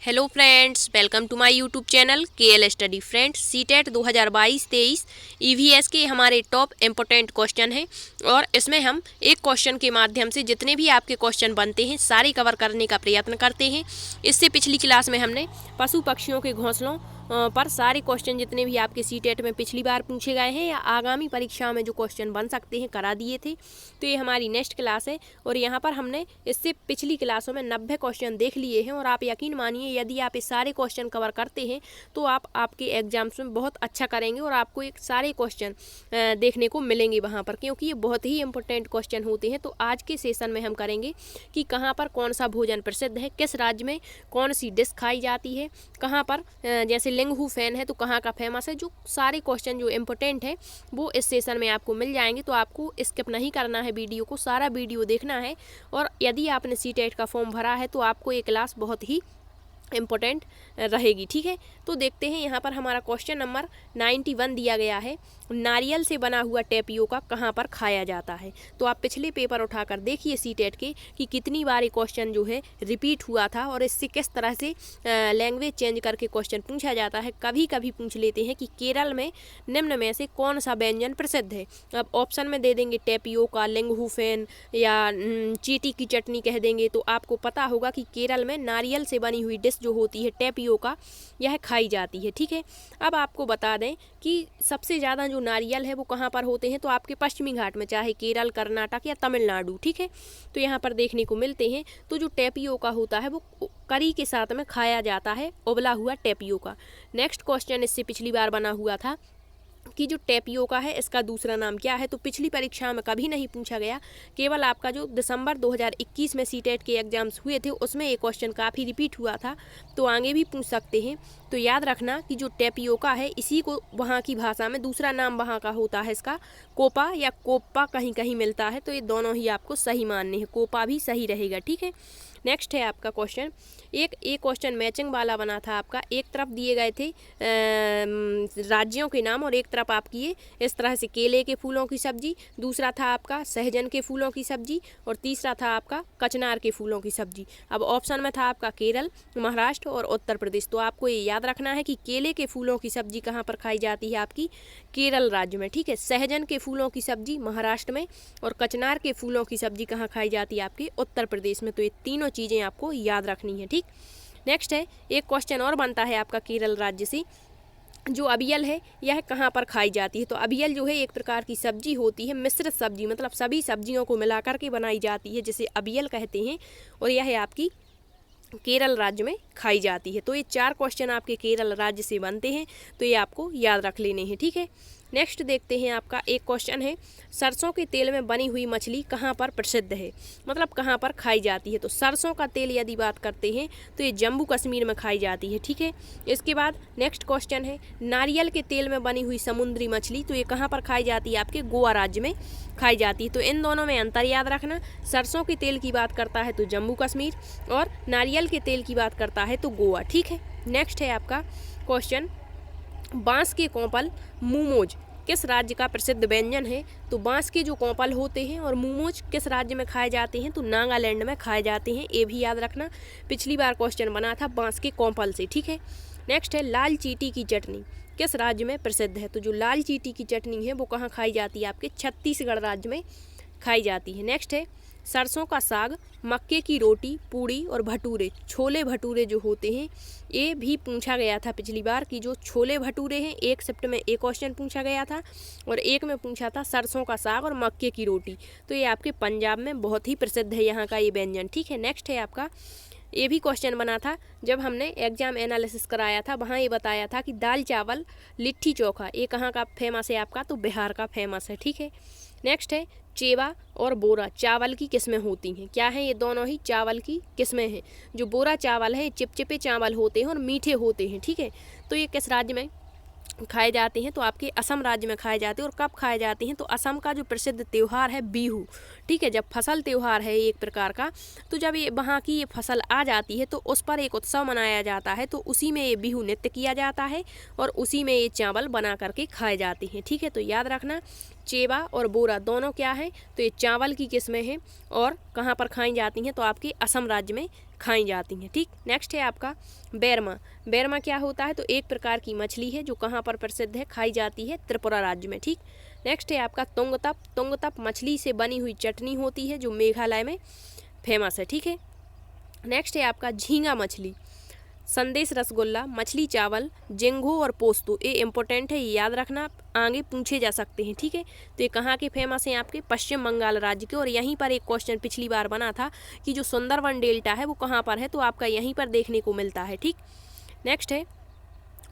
Hello friends, welcome to my YouTube channel KL study. Friends, CTET 2022-23 EVS के हमारे top important question हैं और इसमें हम एक क्वेश्चन के माध्यम से जितने भी आपके क्वेश्चन बनते हैं सारे कवर करने का प्रयत्न करते हैं। इससे पिछली क्लास में हमने पशु पक्षियों के घोंसलों पर सारे क्वेश्चन जितने भी आपके सीटेट में पिछली बार पूछे गए हैं या आगामी परीक्षा में जो क्वेश्चन बन सकते हैं करा दिए थे। तो ये हमारी नेक्स्ट क्लास है और यहाँ पर हमने इससे पिछली क्लासों में 90 क्वेश्चन देख लिए हैं और आप यकीन मानिए यदि आप ये सारे क्वेश्चन कवर करते हैं तो आप आपके एग्जाम्स में बहुत अच्छा करेंगे और आपको एक सारे क्वेश्चन देखने को मिलेंगे वहाँ पर, क्योंकि ये बहुत ही इंपॉर्टेंट क्वेश्चन होते हैं। तो आज के सेशन में हम करेंगे कि कहाँ पर कौन सा भोजन प्रसिद्ध है, किस राज्य में कौन सी डिश खाई जाती है, कहाँ पर जैसे लिंगहू फैन है तो कहाँ का फेमस है। जो सारे क्वेश्चन जो इम्पोर्टेंट है वो इस सेशन में आपको मिल जाएंगे। तो आपको स्किप नहीं करना है, वीडियो को सारा वीडियो देखना है। और यदि आपने सीटेट का फॉर्म भरा है तो आपको ये क्लास बहुत ही इम्पोर्टेंट रहेगी, ठीक है। तो देखते हैं यहाँ पर हमारा क्वेश्चन नंबर 91 दिया गया है। नारियल से बना हुआ टेपियोका कहाँ पर खाया जाता है। तो आप पिछले पेपर उठाकर देखिए सीटेट के कि कितनी बार ये क्वेश्चन जो है रिपीट हुआ था और इससे किस तरह से लैंग्वेज चेंज करके क्वेश्चन पूछा जाता है। कभी कभी पूछ लेते हैं कि केरल में निम्न में से कौन सा व्यंजन प्रसिद्ध है। अब ऑप्शन में दे देंगे टेपियोका, लिंगहू फैन या चीटी की चटनी कह देंगे तो आपको पता होगा कि केरल में नारियल से बनी हुई डिश जो होती है टेपियोका यह खाई जाती है, ठीक है। अब आपको बता दें कि सबसे ज़्यादा जो नारियल है वो कहाँ पर होते हैं तो आपके पश्चिमी घाट में, चाहे केरल, कर्नाटक या तमिलनाडु, ठीक है। तो यहाँ पर देखने को मिलते हैं। तो जो टेपियोका होता है वो करी के साथ में खाया जाता है, उबला हुआ टेपियोका। नेक्स्ट क्वेश्चन इससे पिछली बार बना हुआ था कि जो टेपियोका है इसका दूसरा नाम क्या है। तो पिछली परीक्षा में कभी नहीं पूछा गया, केवल आपका जो दिसंबर 2021 में सीटेट के एग्जाम्स हुए थे उसमें ये क्वेश्चन काफ़ी रिपीट हुआ था, तो आगे भी पूछ सकते हैं। तो याद रखना कि जो टेपियोका है इसी को वहाँ की भाषा में दूसरा नाम वहाँ का होता है इसका कोपा या कोप्पा कहीं कहीं मिलता है। तो ये दोनों ही आपको सही मानने हैं, कोपा भी सही रहेगा, ठीक है। नेक्स्ट है आपका क्वेश्चन, एक क्वेश्चन मैचिंग वाला बना था आपका। एक तरफ दिए गए थे राज्यों के नाम और एक तरफ आप किए इस तरह से केले के फूलों की सब्जी, दूसरा था आपका सहजन के फूलों की सब्जी और तीसरा था आपका कचनार के फूलों की सब्जी। अब ऑप्शन में था आपका केरल, महाराष्ट्र और उत्तर प्रदेश। तो आपको ये याद रखना है कि केले के फूलों की सब्जी कहाँ पर खाई जाती है, आपकी केरल राज्य में, ठीक है। सहजन के फूलों की सब्जी महाराष्ट्र में और कचनार के फूलों की सब्जी कहाँ खाई जाती है, आपके उत्तर प्रदेश में। तो ये तीनों चीज़ें आपको याद रखनी है, ठीक। नेक्स्ट है एक क्वेश्चन और बनता है आपका केरल राज्य से, जो अबियल है यह कहाँ पर खाई जाती है। तो अबियल जो है एक प्रकार की सब्जी होती है, मिश्रित सब्जी, मतलब सभी सब्जियों को मिलाकर के बनाई जाती है जिसे अबियल कहते हैं और यह है आपकी केरल राज्य में खाई जाती है। तो ये 4 क्वेश्चन आपके केरल राज्य से बनते हैं, तो ये आपको याद रख लेने हैं, ठीक है। नेक्स्ट देखते हैं आपका एक क्वेश्चन है, सरसों के तेल में बनी हुई मछली कहाँ पर प्रसिद्ध है, मतलब कहाँ पर खाई जाती है। तो सरसों का तेल यदि बात करते हैं तो ये जम्मू कश्मीर में खाई जाती है, ठीक है। इसके बाद नेक्स्ट क्वेश्चन है, नारियल के तेल में बनी हुई समुद्री मछली, तो ये कहाँ पर खाई जाती है, आपके गोवा राज्य में खाई जाती है। तो इन दोनों में अंतर याद रखना, सरसों के तेल की बात करता है तो जम्मू कश्मीर और नारियल के तेल की बात करता है तो गोवा, ठीक है। नेक्स्ट है आपका क्वेश्चन, बांस के कोंपल मोमोज किस राज्य का प्रसिद्ध व्यंजन है। तो बांस के जो कोंपल होते हैं और मोमोज किस राज्य में खाए जाते हैं, तो नागालैंड में खाए जाते हैं, ये भी याद रखना। पिछली बार क्वेश्चन बना था बांस के कोंपल से, ठीक है। नेक्स्ट है लाल चीटी की चटनी किस राज्य में प्रसिद्ध है। तो जो लाल चीटी की चटनी है वो कहाँ खाई जाती है, आपके छत्तीसगढ़ राज्य में खाई जाती है। नेक्स्ट है सरसों का साग, मक्के की रोटी, पूड़ी और भटूरे, छोले भटूरे जो होते हैं, ये भी पूछा गया था पिछली बार कि जो छोले भटूरे हैं एक शिफ्ट में एक क्वेश्चन पूछा गया था और एक में पूछा था सरसों का साग और मक्के की रोटी। तो ये आपके पंजाब में बहुत ही प्रसिद्ध है यहाँ का ये व्यंजन, ठीक है। नेक्स्ट है आपका, ये भी क्वेश्चन बना था जब हमने एग्जाम एनालिसिस कराया था, वहाँ ये बताया था कि दाल चावल लिट्टी चोखा ये कहाँ का फेमस है, आपका तो बिहार का फेमस है, ठीक है। नेक्स्ट है चेवा और बोरा चावल की किस्में होती हैं, क्या है ये दोनों ही चावल की किस्में हैं। जो बोरा चावल है चिपचिपे चावल होते हैं और मीठे होते हैं, ठीक है। तो ये किस राज्य में खाए जाते हैं, तो आपके असम राज्य में खाए जाते हैं। और कब खाए जाते हैं, तो असम का जो प्रसिद्ध त्यौहार है बिहू, ठीक है, जब फसल त्यौहार है एक प्रकार का, तो जब ये वहाँ की ये फसल आ जाती है तो उस पर एक उत्सव मनाया जाता है, तो उसी में ये बिहू नृत्य किया जाता है और उसी में ये चावल बना करके खाए जाते हैं, ठीक है। तो याद रखना चेवा और बोरा दोनों क्या है, तो ये चावल की किस्में हैं और कहाँ पर खाई जाती हैं, तो आपके असम राज्य में खाई जाती हैं। ठीक, नेक्स्ट है आपका बैरमा। बैरमा क्या होता है? तो एक प्रकार की मछली है जो कहाँ पर प्रसिद्ध है, खाई जाती है त्रिपुरा राज्य में। ठीक, नेक्स्ट है आपका तुंगतप। तुंगतप मछली से बनी हुई चटनी होती है जो मेघालय में फेमस है। ठीक है, नेक्स्ट है आपका झींगा मछली। संदेश रसगुल्ला, मछली चावल, जिंगो और पोस्तो, ये इम्पोर्टेंट है, ये याद रखना, आगे पूछे जा सकते हैं। ठीक है, तो ये कहाँ के फेमस हैं? आपके पश्चिम बंगाल राज्य के। और यहीं पर एक क्वेश्चन पिछली बार बना था कि जो सुंदरवन डेल्टा है वो कहाँ पर है, तो आपका यहीं पर देखने को मिलता है। ठीक, नेक्स्ट है,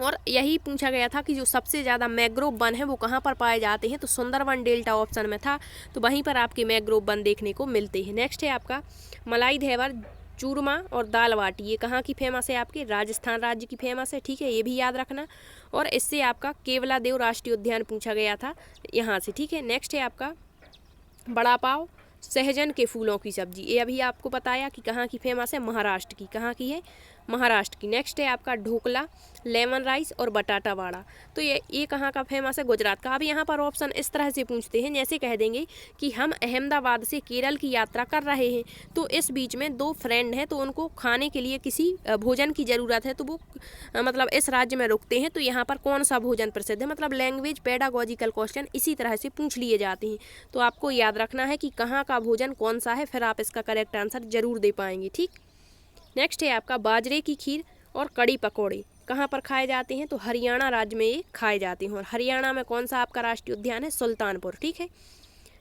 और यही पूछा गया था कि जो सबसे ज़्यादा मैंग्रोव वन है वो कहाँ पर पाए जाते हैं, तो सुंदरवन डेल्टा ऑप्शन में था, तो वहीं पर आपके मैंग्रोव वन देखने को मिलते हैं। नेक्स्ट है आपका मलाई धेवर, चूरमा और दाल बाटी, ये कहाँ की फेमस है? आपके राजस्थान राज्य की फेमस है। ठीक है, ये भी याद रखना। और इससे आपका केवला देव राष्ट्रीय उद्यान पूछा गया था यहाँ से। ठीक है, नेक्स्ट है आपका बड़ा पाव, सहजन के फूलों की सब्जी, ये अभी आपको बताया कि कहाँ की फेमस है, महाराष्ट्र की। कहाँ की है? महाराष्ट्र की। नेक्स्ट है आपका ढोकला, लेमन राइस और बटाटा वाड़ा, तो ये कहाँ का फेमस है? गुजरात का। अब यहाँ पर ऑप्शन इस तरह से पूछते हैं, जैसे कह देंगे कि हम अहमदाबाद से केरल की यात्रा कर रहे हैं, तो इस बीच में दो फ्रेंड हैं, तो उनको खाने के लिए किसी भोजन की ज़रूरत है, तो वो मतलब इस राज्य में रुकते हैं, तो यहाँ पर कौन सा भोजन प्रसिद्ध है? मतलब लैंग्वेज पेडागोजिकल क्वेश्चन इसी तरह से पूछ लिए जाते हैं, तो आपको याद रखना है कि कहाँ का भोजन कौन सा है, फिर आप इसका करेक्ट आंसर जरूर दे पाएंगे। ठीक, नेक्स्ट है आपका बाजरे की खीर और कड़ी पकौड़े, कहाँ पर खाए जाते हैं? तो हरियाणा राज्य में ये खाए जाते हैं। और हरियाणा में कौन सा आपका राष्ट्रीय उद्यान है? सुल्तानपुर। ठीक है,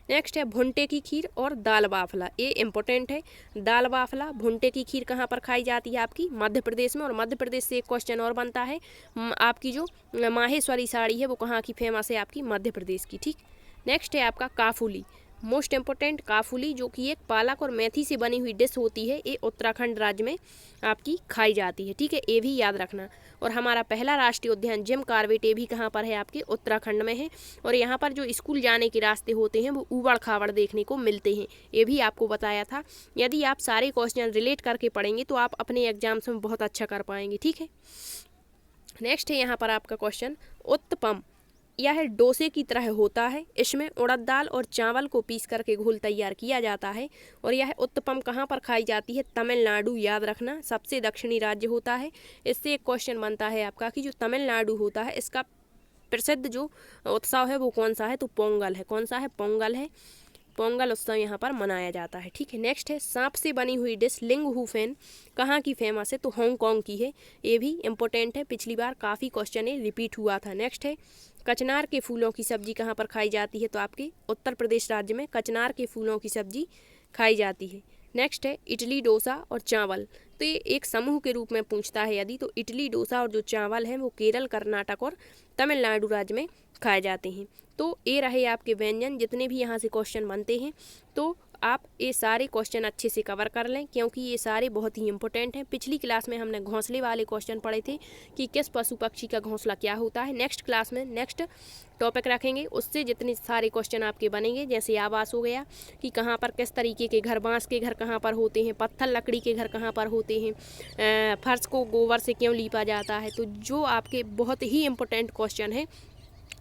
नेक्स्ट है भुंटे की खीर और दाल बाफला, ये इंपॉर्टेंट है। दाल बाफला, भुंटे की खीर कहाँ पर खाई जाती है? आपकी मध्य प्रदेश में। और मध्य प्रदेश से एक क्वेश्चन और बनता है, आपकी जो माहेश्वरी साड़ी है वो कहाँ की फेमस है? आपकी मध्य प्रदेश की। ठीक, नेक्स्ट है आपका काफुली, मोस्ट इम्पोर्टेंट, काफुली जो कि एक पालक और मेथी से बनी हुई डिश होती है, ये उत्तराखंड राज्य में आपकी खाई जाती है। ठीक है, ये भी याद रखना। और हमारा पहला राष्ट्रीय उद्यान जिम कॉर्बेट, ये भी कहाँ पर है? आपके उत्तराखंड में है। और यहाँ पर जो स्कूल जाने के रास्ते होते हैं वो ऊबड़ खाबड़ देखने को मिलते हैं, ये भी आपको बताया था। यदि आप सारे क्वेश्चन रिलेट करके पढ़ेंगे तो आप अपने एग्जाम्स में बहुत अच्छा कर पाएंगे। ठीक है, नेक्स्ट है यहाँ पर आपका क्वेश्चन उत्तपम, यह डोसे की तरह होता है, इसमें उड़द दाल और चावल को पीस करके घोल तैयार किया जाता है। और यह उत्तपम कहाँ पर खाई जाती है? तमिलनाडु, याद रखना, सबसे दक्षिणी राज्य होता है। इससे एक क्वेश्चन बनता है आपका कि जो तमिलनाडु होता है इसका प्रसिद्ध जो उत्सव है वो कौन सा है? तो पोंगल है। कौन सा है? पोंगल है। पोंगल उत्सव यहाँ पर मनाया जाता है। ठीक है, नेक्स्ट है सांप से बनी हुई डिश लिंग हुफेन, कहाँ की फेमस है? तो हांगकांग की है, ये भी इम्पोर्टेंट है, पिछली बार काफ़ी क्वेश्चन ये रिपीट हुआ था। नेक्स्ट है कचनार के फूलों की सब्जी कहाँ पर खाई जाती है? तो आपके उत्तर प्रदेश राज्य में कचनार के फूलों की सब्जी खाई जाती है। नेक्स्ट है इडली, डोसा और चावल, तो ये एक समूह के रूप में पूछता है यदि, तो इडली, डोसा और जो चावल हैं वो केरल, कर्नाटक और तमिलनाडु राज्य में खाए जाते हैं। तो ये रहे आपके व्यंजन, जितने भी यहाँ से क्वेश्चन बनते हैं, तो आप ये सारे क्वेश्चन अच्छे से कवर कर लें, क्योंकि ये सारे बहुत ही इंपॉर्टेंट हैं। पिछली क्लास में हमने घोंसले वाले क्वेश्चन पढ़े थे कि किस पशु पक्षी का घोंसला क्या होता है। नेक्स्ट क्लास में नेक्स्ट टॉपिक रखेंगे, उससे जितने सारे क्वेश्चन आपके बनेंगे, जैसे आवास हो गया कि कहाँ पर किस तरीके के घर, बांस के घर कहाँ पर होते हैं, पत्थर लकड़ी के घर कहाँ पर होते हैं, फर्श को गोबर से क्यों लीपा जाता है, तो जो आपके बहुत ही इंपॉर्टेंट क्वेश्चन है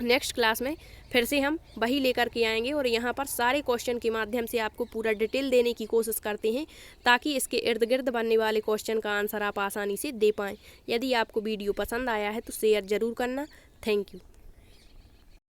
नेक्स्ट क्लास में फिर से हम वही लेकर के आएंगे। और यहाँ पर सारे क्वेश्चन के माध्यम से आपको पूरा डिटेल देने की कोशिश करते हैं, ताकि इसके इर्द गिर्द बनने वाले क्वेश्चन का आंसर आप आसानी से दे पाएँ। यदि आपको वीडियो पसंद आया है तो शेयर ज़रूर करना। Thank you.